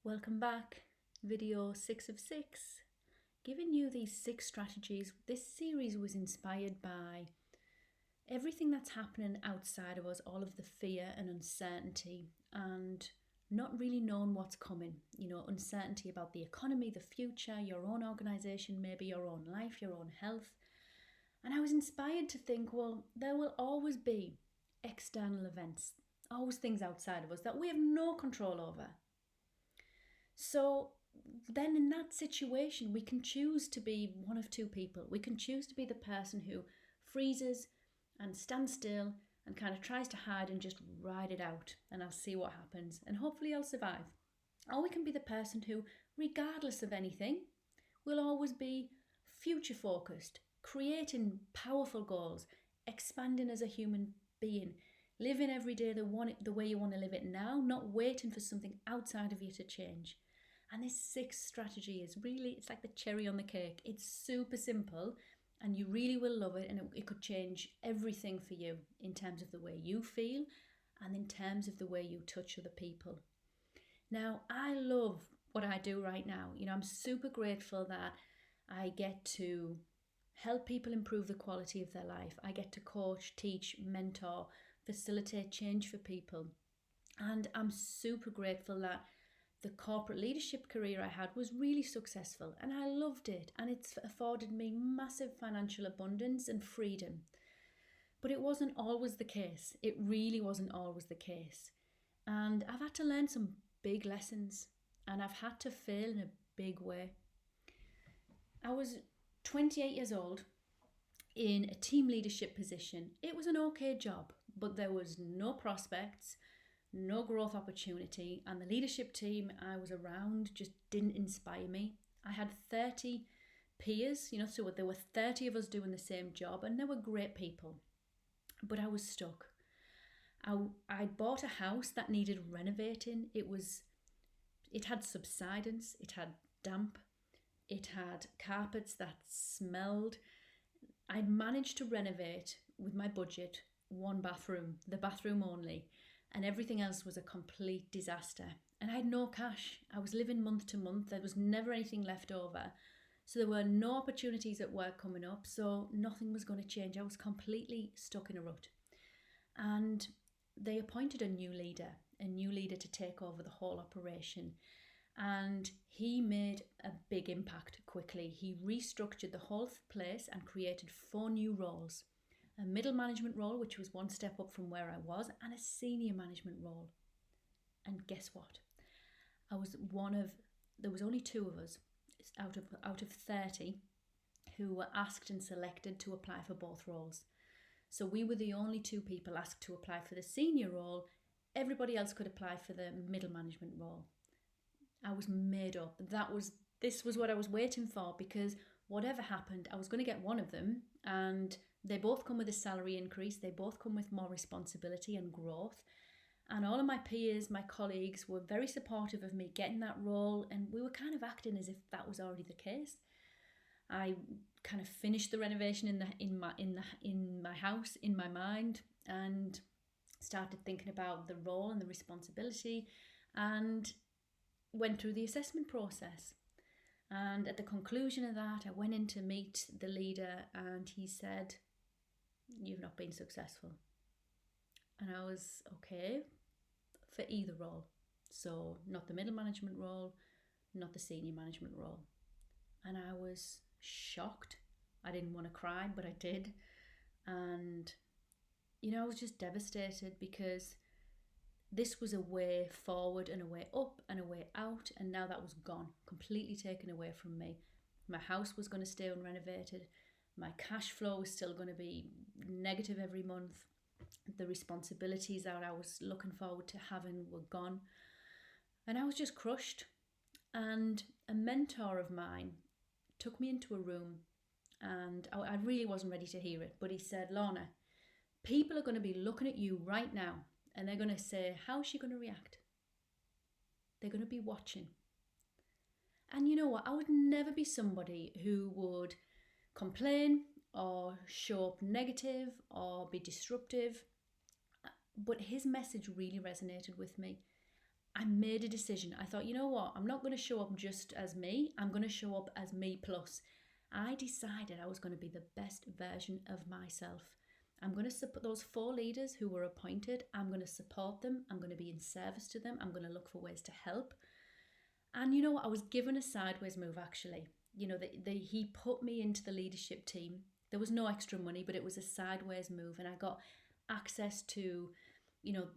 Welcome back. Video 6 of 6. Giving you these 6 strategies. This series was inspired by everything that's happening outside of us, all of the fear and uncertainty, and not really knowing what's coming. Uncertainty about the economy, the future, your own organisation, maybe your own life, your own health. And I was inspired to think, well, there will always be external events, always things outside of us that we have no control over. So then in that situation, we can choose to be one of two people. We can choose to be the person who freezes and stands still and kind of tries to hide and just ride it out, and I'll see what happens and hopefully I'll survive. Or we can be the person who, regardless of anything, will always be future focused, creating powerful goals, expanding as a human being, living every day the way you want to live it now, not waiting for something outside of you to change. And this 6 strategy is really, it's like the cherry on the cake. It's super simple and you really will love it, and it could change everything for you in terms of the way you feel and in terms of the way you touch other people. Now, I love what I do right now. I'm super grateful that I get to help people improve the quality of their life. I get to coach, teach, mentor, facilitate change for people. And I'm super grateful that the corporate leadership career I had was really successful and I loved it, and it's afforded me massive financial abundance and freedom. But it wasn't always the case. It really wasn't always the case. And I've had to learn some big lessons, and I've had to fail in a big way. I was 28 years old in a team leadership position. It was an okay job, but there was no prospects, no growth opportunity, and the leadership team I was around just didn't inspire me. I had 30 peers, so there were 30 of us doing the same job, and they were great people, but I was stuck. I bought a house that needed renovating. It had subsidence, it had damp, it had carpets that smelled. I'd managed to renovate with my budget one bathroom, the bathroom only, and everything else was a complete disaster. And I had no cash. I was living month to month. There was never anything left over. So there were no opportunities at work coming up. So nothing was going to change. I was completely stuck in a rut. And they appointed a new leader to take over the whole operation. And he made a big impact quickly. He restructured the whole place and created 4 new roles. A middle management role, which was one step up from where I was, and a senior management role. And guess what? There was only 2 of us out of 30 who were asked and selected to apply for both roles. So we were the only 2 people asked to apply for the senior role. Everybody else could apply for the middle management role. I was made up. This was what I was waiting for, because whatever happened, I was going to get one of them, and they both come with a salary increase. They both come with more responsibility and growth. And all of my peers, my colleagues, were very supportive of me getting that role, and we were kind of acting as if that was already the case. I kind of finished the renovation in my house, in my mind, and started thinking about the role and the responsibility, and went through the assessment process. And at the conclusion of that, I went in to meet the leader, and he said, "You've not been successful." And I was okay for either role. So not the middle management role, not the senior management role. And I was shocked. I didn't want to cry, but I did. And, I was just devastated, because this was a way forward and a way up and a way out, and now that was gone, completely taken away from me. My house was going to stay unrenovated. My cash flow was still going to be negative every month. The responsibilities that I was looking forward to having were gone. And I was just crushed. And a mentor of mine took me into a room, and I really wasn't ready to hear it, but he said, "Lorna, people are going to be looking at you right now, and they're going to say, how's she going to react? They're going to be watching." And you know what? I would never be somebody who would complain or show up negative or be disruptive. But his message really resonated with me. I made a decision. I thought, you know what? I'm not going to show up just as me. I'm going to show up as me plus. I decided I was going to be the best version of myself. I'm going to support those 4 leaders who were appointed. I'm going to support them. I'm going to be in service to them. I'm going to look for ways to help. And you know what? I was given a sideways move, actually. You know, he put me into the leadership team. There was no extra money, but it was a sideways move. And I got access to, you know,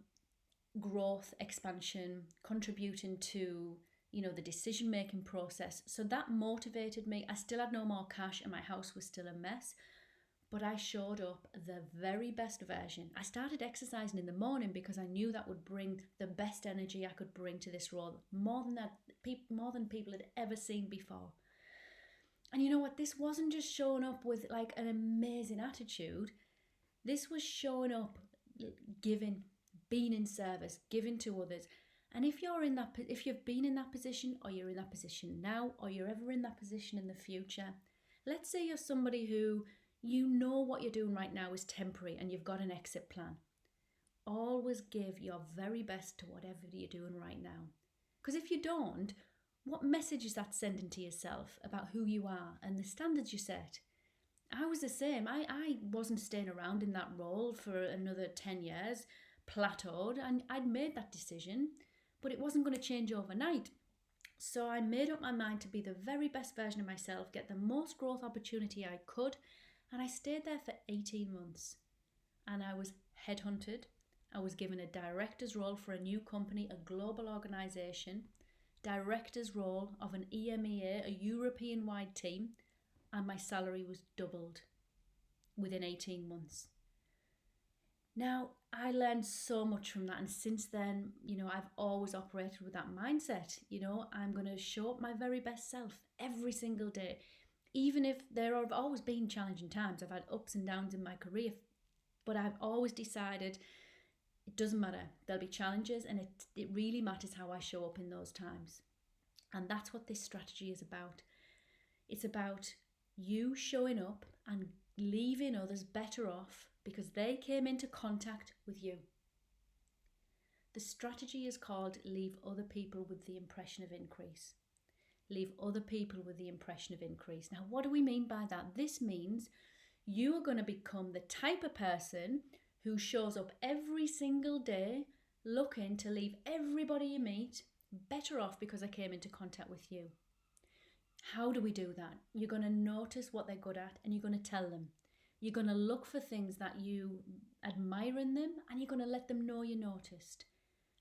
growth, expansion, contributing to, you know, the decision-making process. So that motivated me. I still had no more cash and my house was still a mess. But I showed up the very best version. I started exercising in the morning because I knew that would bring the best energy I could bring to this role, more than people had ever seen before. And you know what? This wasn't just showing up with like an amazing attitude. This was showing up, giving, being in service, giving to others. And if you've been in that position, or you're in that position now, or you're ever in that position in the future, let's say you're somebody who, you know what you're doing right now is temporary and you've got an exit plan. Always give your very best to whatever you're doing right now. Because if you don't, what message is that sending to yourself about who you are and the standards you set? I was the same. I wasn't staying around in that role for another 10 years, plateaued, and I'd made that decision, but it wasn't going to change overnight. So I made up my mind to be the very best version of myself, get the most growth opportunity I could, and I stayed there for 18 months. And I was headhunted. I was given a director's role for a new company, a global organisation, director's role of an EMEA, a European-wide team, and my salary was doubled within 18 months. Now, I learned so much from that, and since then, you know, I've always operated with that mindset. You know, I'm going to show up my very best self every single day. Even if there have always been challenging times, I've had ups and downs in my career, but I've always decided it doesn't matter. There'll be challenges, and it really matters how I show up in those times. And that's what this strategy is about. It's about you showing up and leaving others better off because they came into contact with you. The strategy is called Leave Other People with the Impression of Increase. Leave other people with the impression of increase. Now, what do we mean by that? This means you are going to become the type of person who shows up every single day looking to leave everybody you meet better off because they came into contact with you. How do we do that? You're going to notice what they're good at and you're going to tell them. You're going to look for things that you admire in them and you're going to let them know you noticed.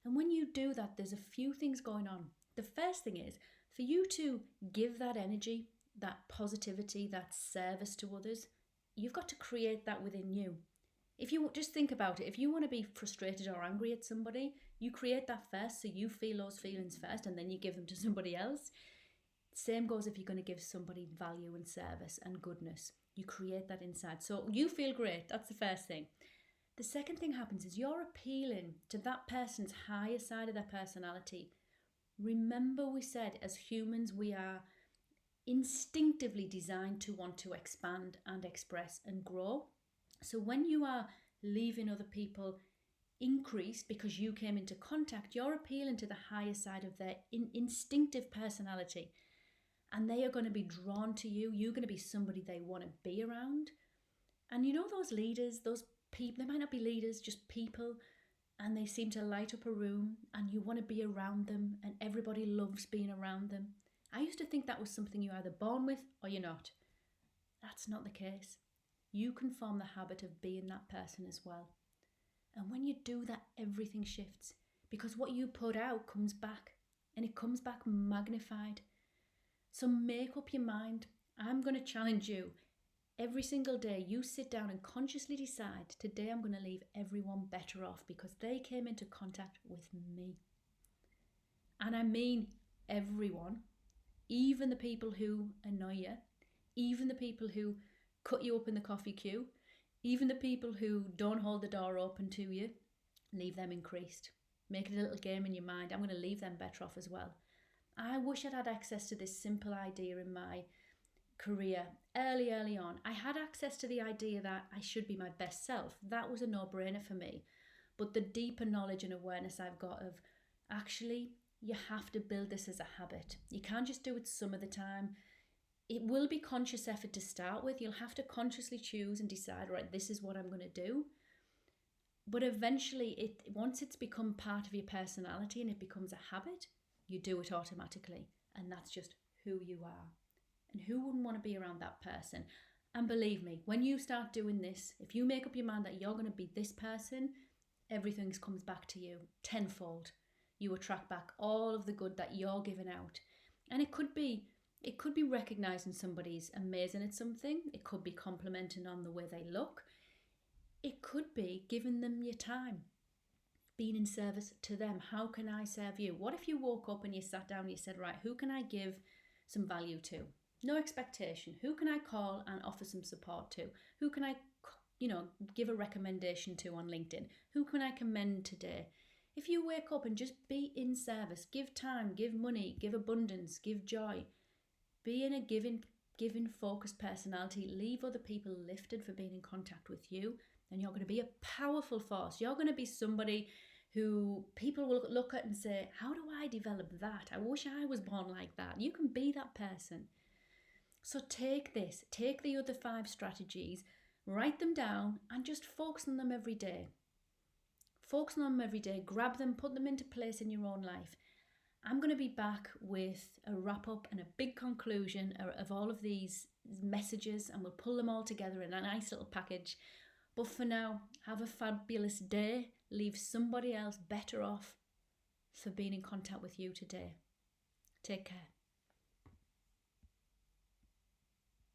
And when you do that, there's a few things going on. The first thing is, for you to give that energy, that positivity, that service to others, you've got to create that within you. If you just think about it, if you want to be frustrated or angry at somebody, you create that first, so you feel those feelings first and then you give them to somebody else. Same goes if you're going to give somebody value and service and goodness. You create that inside. So you feel great. That's the first thing. The second thing happens is you're appealing to that person's higher side of their personality. Remember, we said as humans we are instinctively designed to want to expand and express and grow. So when you are leaving other people increased because you came into contact, you're appealing to the higher side of their instinctive personality, and they are going to be drawn to you. You're going to be somebody they want to be around. And you know those leaders, those people, they might not be leaders, just people, and they seem to light up a room and you want to be around them and everybody loves being around them. I used to think that was something you're either born with or you're not. That's not the case. You can form the habit of being that person as well. And when you do that, everything shifts because what you put out comes back, and it comes back magnified. So make up your mind. I'm going to challenge you. Every single day you sit down and consciously decide, today I'm going to leave everyone better off because they came into contact with me. And I mean everyone, even the people who annoy you, even the people who cut you up in the coffee queue, even the people who don't hold the door open to you, leave them increased. Make it a little game in your mind. I'm going to leave them better off as well. I wish I'd had access to this simple idea in my career early on. I had access to the idea that I should be my best self. That was a no-brainer for me. But the deeper knowledge and awareness I've got of actually, you have to build this as a habit. You can't just do it some of the time. It will be conscious effort to start with. You'll have to consciously choose and decide, right, this is what I'm going to do. But eventually, once it's become part of your personality and it becomes a habit, you do it automatically. And that's just who you are. And who wouldn't want to be around that person? And believe me, when you start doing this, if you make up your mind that you're going to be this person, everything comes back to you tenfold. You attract back all of the good that you're giving out. And it could be recognizing somebody's amazing at something. It could be complimenting on the way they look. It could be giving them your time, being in service to them. How can I serve you? What if you woke up and you sat down and you said, right, who can I give some value to? No expectation. Who can I call and offer some support to? Who can I, give a recommendation to on LinkedIn? Who can I commend today? If you wake up and just be in service, give time, give money, give abundance, give joy, be in a giving focused personality, leave other people lifted for being in contact with you, then you're going to be a powerful force. You're going to be somebody who people will look at and say, how do I develop that? I wish I was born like that. You can be that person. So take the other 5 strategies, write them down and just focus on them every day. Focus on them every day, grab them, put them into place in your own life. I'm going to be back with a wrap up and a big conclusion of all of these messages, and we'll pull them all together in a nice little package. But for now, have a fabulous day. Leave somebody else better off for being in contact with you today. Take care.